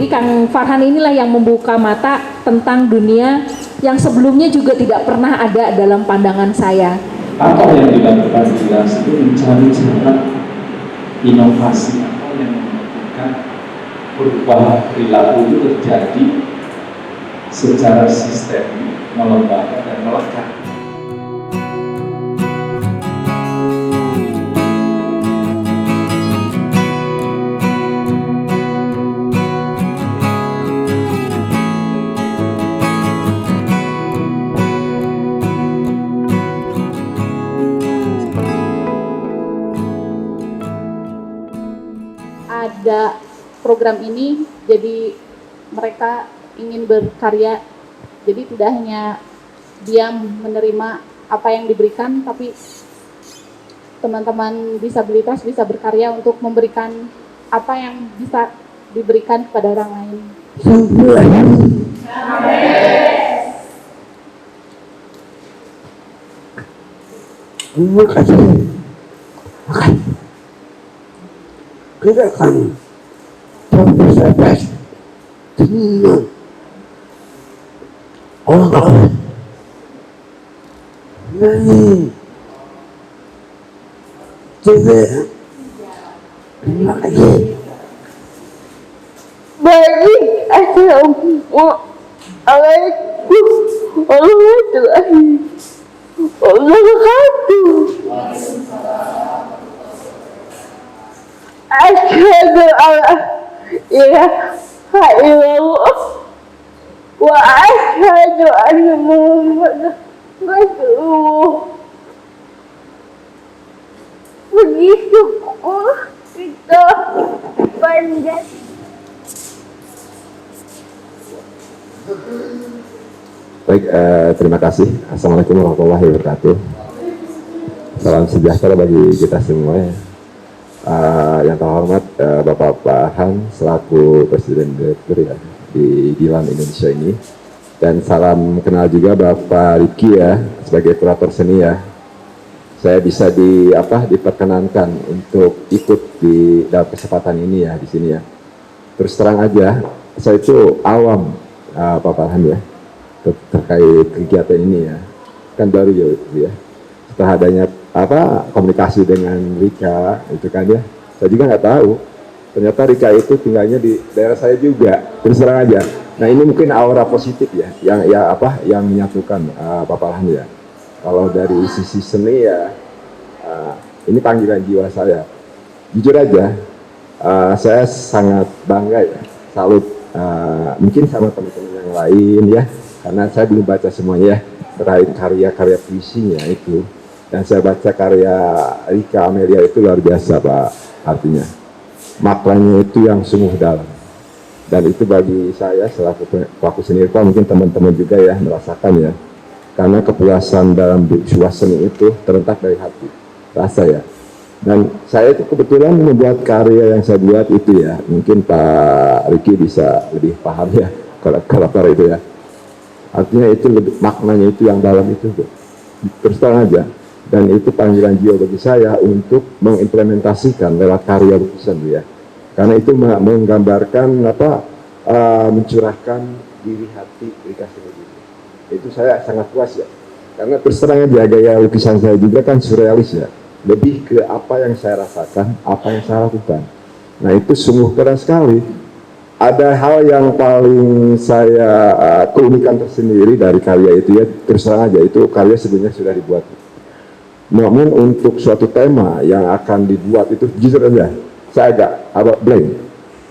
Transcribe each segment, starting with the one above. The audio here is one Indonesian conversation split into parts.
Jadi Kang Farhan inilah yang membuka mata tentang dunia yang sebelumnya juga tidak pernah ada dalam pandangan saya. Apa yang dilakukan jelas itu mencari cara inovasi apa yang membutuhkan perubahan perilaku itu terjadi secara sistem, melembaga dan melekat. Ada program ini, jadi mereka ingin berkarya, jadi tidak hanya diam menerima apa yang diberikan, tapi teman-teman disabilitas bisa berkarya untuk memberikan apa yang bisa diberikan kepada orang lain. Terima kasih. Kita akan bersahabat dengan orang dari tidak. Terima kasih. Baik, assalamualaikum warahmatullahi wabarakatuh. Asyhadu an la ilaha illallah wa asyhadu anna Muhammadan rasulullah. Begitu kita panjat. Baik, terima kasih. Assalamualaikum warahmatullahi wabarakatuh. Salam sejahtera bagi kita semua ya. Yang terhormat Bapak Farhan selaku Presiden Direktur ya di Dilan Indonesia ini, dan salam kenal juga Bapak Riki ya sebagai kurator seni ya. Saya bisa diperkenankan untuk ikut di dalam kesempatan ini ya di sini ya. Terus terang aja, saya itu awam Pak Farhan ya terkait kegiatan ini ya, kan baru ya setelah adanya komunikasi dengan Rika itu kan ya, saya juga nggak tahu ternyata Rika itu tinggalnya di daerah saya juga, terus terang aja. Nah ini mungkin aura positif ya yang menyatukan Pak Farhan ya. Kalau dari sisi seni ya ini panggilan jiwa saya, jujur aja saya sangat bangga ya, salut mungkin sama teman-teman yang lain ya, karena saya belum baca semuanya ya terkait karya-karya puisinya itu. Dan saya baca karya Rika Amelia itu luar biasa Pak, artinya maknanya itu yang sungguh dalam, dan itu bagi saya selaku pelaku seni rupa, mungkin teman-teman juga ya merasakan ya, karena kepuasan dalam sebuah seni itu terletak dari hati rasa ya. Dan saya itu kebetulan membuat karya yang saya buat itu ya, mungkin Pak Riki bisa lebih paham ya kalau itu ya, artinya itu lebih, maknanya itu yang dalam itu terus terang aja. Dan itu panggilan jiwa bagi saya untuk mengimplementasikan lewat karya lukisan ya, karena itu menggambarkan mencurahkan diri hati dikasih begitu. Itu saya sangat puas ya, karena terus terang aja gaya lukisan saya juga kan surrealis ya, lebih ke apa yang saya rasakan, apa yang saya lakukan. Nah itu sungguh keren sekali. Ada hal yang paling saya keunikan tersendiri dari karya itu ya, terus terang aja itu karya sebenarnya sudah dibuat. Namun untuk suatu tema yang akan dibuat itu jujur aja saya agak blank.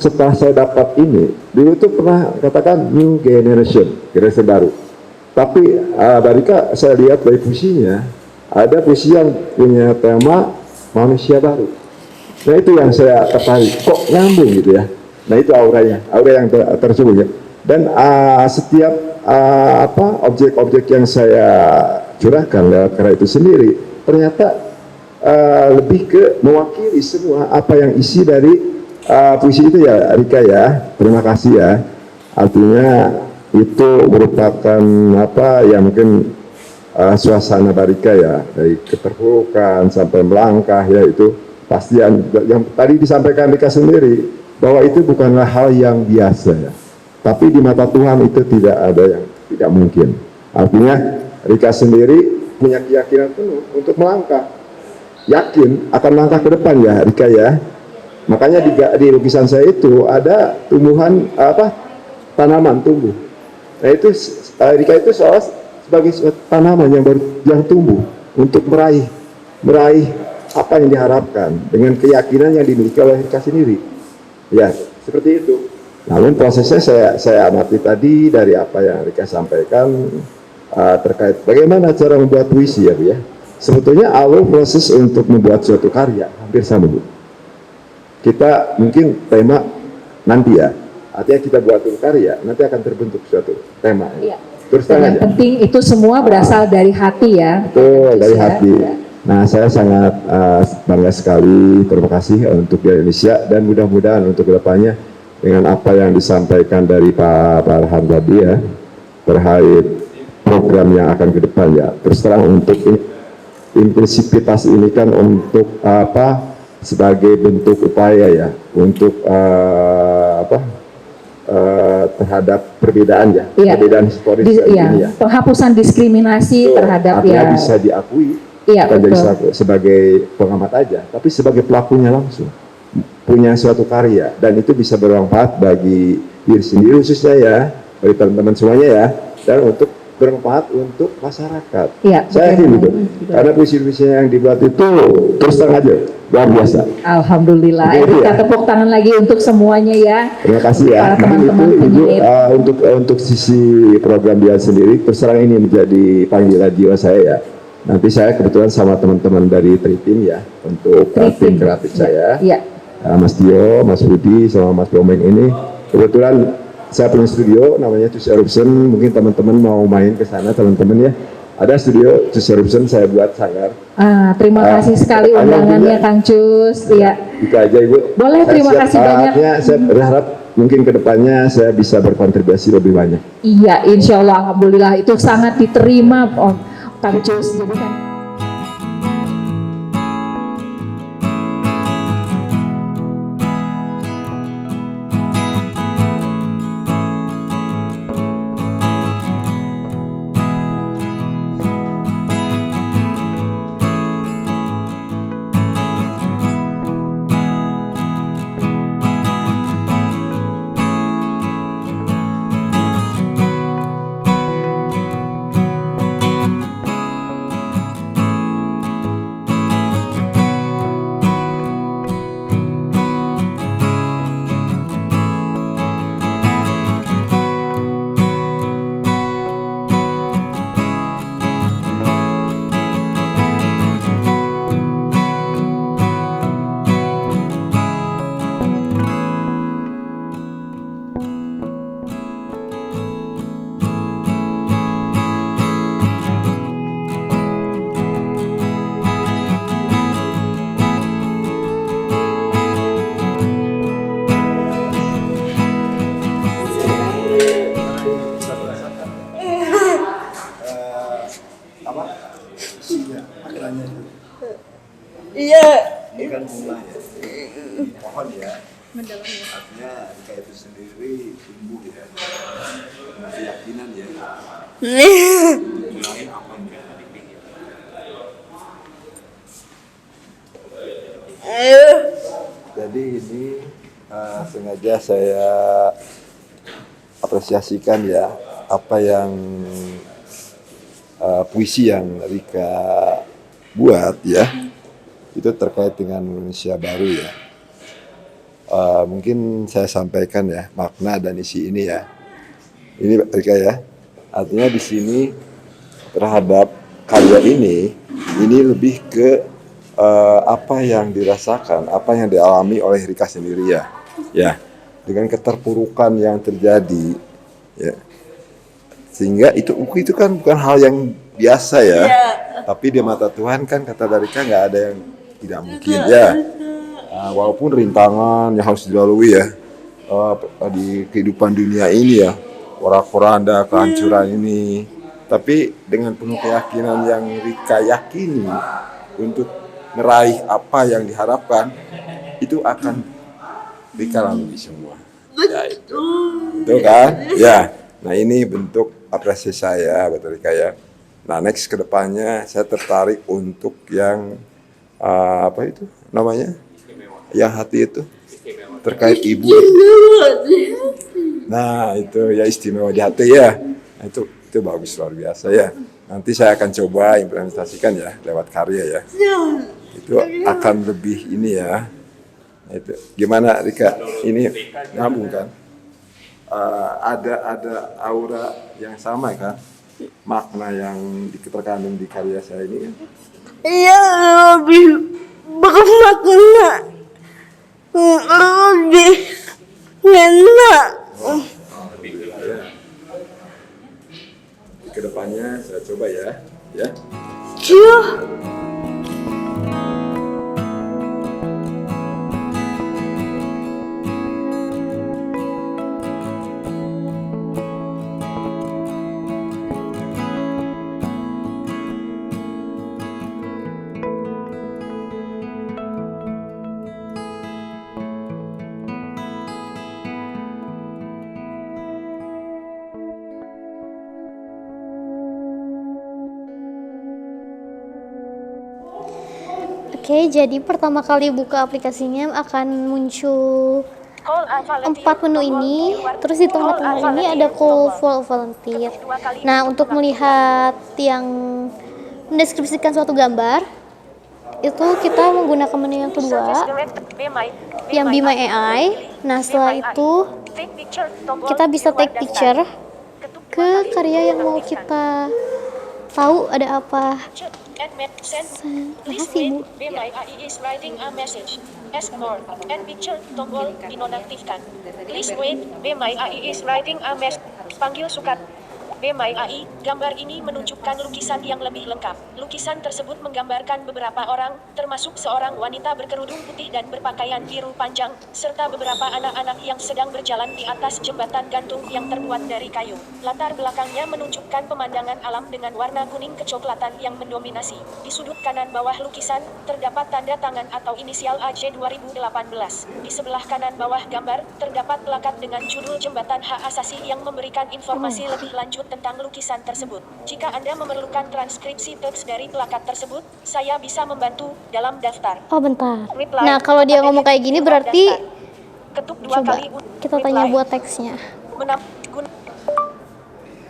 Setelah saya dapat ini, dulu itu pernah katakan new generation baru. Tapi Barika saya lihat dari puisinya, ada puisi yang punya tema manusia baru. Nah itu yang saya tertarik, kok nyambung gitu ya. Nah itu aura yang tersebut ya. Dan setiap objek-objek yang saya curahkan lewat karya itu sendiri, ternyata lebih ke mewakili semua apa yang isi dari puisi itu ya Rika ya. Terima kasih ya. Artinya itu merupakan mungkin suasana Barika ya, dari keterpurukan sampai melangkah ya, itu pasti yang tadi disampaikan Rika sendiri, bahwa itu bukanlah hal yang biasa ya. Tapi di mata Tuhan itu tidak ada yang tidak mungkin. Artinya Rika sendiri punya keyakinan penuh untuk melangkah. Yakin akan langkah ke depan ya Rika ya. Makanya di lukisan saya itu ada tumbuhan tanaman tumbuh. Nah itu Rika itu sebagai tanaman yang tumbuh untuk meraih apa yang diharapkan dengan keyakinan yang dimiliki oleh Rika sendiri. Ya, seperti itu. Namun prosesnya saya amati tadi dari apa yang Rika sampaikan terkait bagaimana cara membuat puisi ya Bu ya. Sebetulnya awal proses untuk membuat suatu karya hampir sama Bu. Kita mungkin tema nanti ya, artinya kita buat suatu karya nanti akan terbentuk suatu tema. Iya. Terus Dan yang penting itu semua berasal dari hati ya. Betul, dari ya. hati. Ya. Nah, saya sangat bangga sekali, terima kasih untuk Indonesia dan mudah-mudahan untuk kedepannya dengan apa yang disampaikan dari Pak Farhan tadi ya terkait program yang akan ke depan ya. Terus terang untuk inklusivitas ini kan untuk sebagai bentuk upaya ya untuk terhadap perbedaan ya, perbedaan historis ini ya. Penghapusan diskriminasi terhadap artinya bisa diakui. Bukan jadi sebagai pengamat aja, tapi sebagai pelakunya langsung punya suatu karya dan itu bisa bermanfaat bagi diri sendiri khususnya ya, bagi teman-teman semuanya ya, dan untuk bermanfaat untuk masyarakat. Ya, saya yakin gitu, karena puisi-puisi yang dibuat itu terus terang aja luar biasa. Alhamdulillah. Kita tepuk tangan lagi untuk semuanya ya. Terima kasih ya. Teman-teman untuk sisi program dia sendiri, terus terang ini menjadi panggilan jiwa saya ya. Nanti saya kebetulan sama teman-teman dari Tritim ya untuk tim kreatif saya, Mas Tio, Mas Budi, sama Mas Bomeng ini. Kebetulan saya punya studio namanya Cus Eruption. Mungkin teman-teman mau main ke sana teman-teman ya. Ada studio Cus Eruption saya buat sanggar. Terima kasih sekali undangannya Kang Cus. Ya. Itu aja Ibu. Boleh terima kasih banyak. Saya berharap mungkin kedepannya saya bisa berkontribusi lebih banyak. Iya, insya Allah, alhamdulillah itu sangat diterima Kang Cus. Jadi kan Iya. Ini kan bunga ya, pohon ya. Artinya Rika itu sendiri tumbuh ya, dengan keyakinan ya. Mulai apa Jadi ini sengaja saya apresiasikan ya apa yang puisi yang Rika buat ya. Itu terkait dengan Indonesia baru ya. Mungkin saya sampaikan ya makna dan isi ini ya. Ini Rika ya. Artinya di sini terhadap karya ini lebih ke apa yang dirasakan, apa yang dialami oleh Rika sendiri ya. Ya, dengan keterpurukan yang terjadi ya. Sehingga itu kan bukan hal yang biasa ya. Tapi di mata Tuhan kan kata dari Rika nggak ada yang tidak mungkin ya. Walaupun rintangan yang harus dilalui ya di kehidupan dunia ini ya, porak-poranda kehancuran ini, tapi dengan penuh keyakinan yang Rika yakini untuk meraih apa yang diharapkan itu akan Rika lalui semua. Ya itu. Betul kan? Ya. Nah ini bentuk apresiasi saya buat Rika ya. Nah next ke depannya saya tertarik untuk yang apa itu namanya? Yang hati itu terkait ibu. Nah itu ya istimewa di hati ya. Nah, itu bagus luar biasa ya. Nanti saya akan coba implementasikan ya lewat karya ya. Itu akan lebih ini ya. Nah, itu gimana Rika? Ini nyambung kan? Ada aura yang sama kan? Makna yang terkandung di karya saya ini kan? Iya, lebih bermakna, lebih ngena. Ya. Kedepannya saya coba ya. Iya. Oke, jadi pertama kali buka aplikasinya akan muncul 4 menu ini, terus di tengah-tengah ini ada call for volunteer. Nah, untuk melihat yang mendeskripsikan suatu gambar, itu kita menggunakan menu yang kedua, yang Be My AI. Nah, setelah itu kita bisa take picture ke karya yang mau kita tahu ada apa. Makasih Bu. Be My AI is writing a message. Ask more. And picture tombol dinonaktifkan. Please wait. Be My AI is writing a message. Panggil sukat. Be My AI, gambar ini menunjukkan lukisan yang lebih lengkap. Lukisan tersebut menggambarkan beberapa orang, termasuk seorang wanita berkerudung putih dan berpakaian biru panjang, serta beberapa anak-anak yang sedang berjalan di atas jembatan gantung yang terbuat dari kayu. Latar belakangnya menunjukkan pemandangan alam dengan warna kuning kecoklatan yang mendominasi. Di sudut kanan bawah lukisan, terdapat tanda tangan atau inisial AJ 2018. Di sebelah kanan bawah gambar, terdapat plakat dengan judul Jembatan Hak Asasi yang memberikan informasi lebih lanjut tentang lukisan tersebut. Jika Anda memerlukan transkripsi teks dari plakat tersebut, saya bisa membantu dalam daftar. Oh, bentar. Nah, kalau dia ngomong kayak gini berarti ketuk 2 coba kali kita tanya buat teksnya. Menam-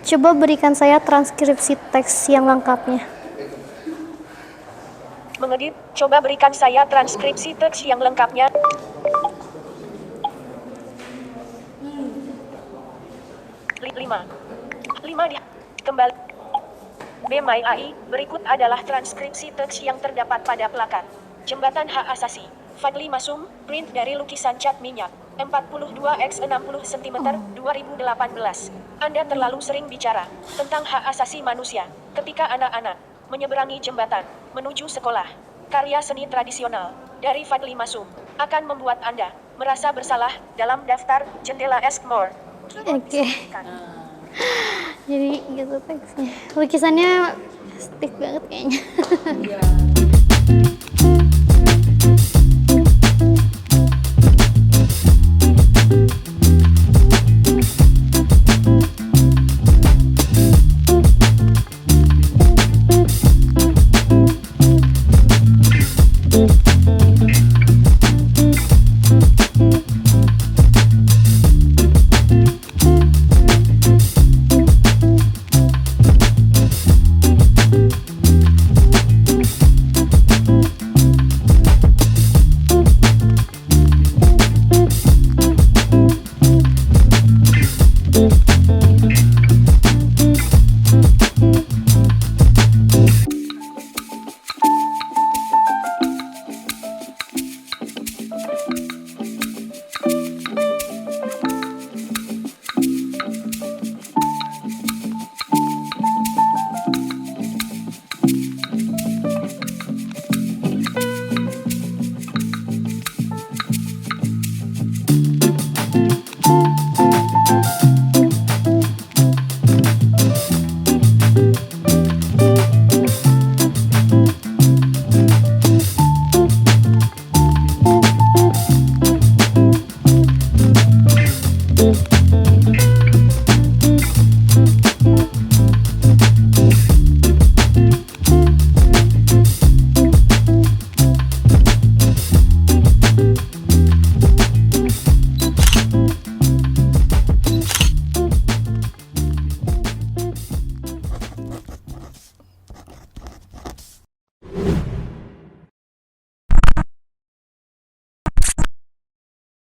Coba berikan saya transkripsi teks yang lengkapnya. Mengedit, coba berikan saya transkripsi teks yang lengkapnya. 5 di kembali. Be My AI, berikut adalah transkripsi teks yang terdapat pada plakat. Jembatan Hak Asasi, Fadli Masum, print dari lukisan cat minyak, 42x60 cm 2018. Anda terlalu sering bicara tentang hak asasi manusia ketika anak-anak menyeberangi jembatan menuju sekolah. Karya seni tradisional dari Fadli Masum akan membuat Anda merasa bersalah dalam daftar jendela Ask More. Oke. Jadi gitu teksnya. Lukisannya stick banget kayaknya.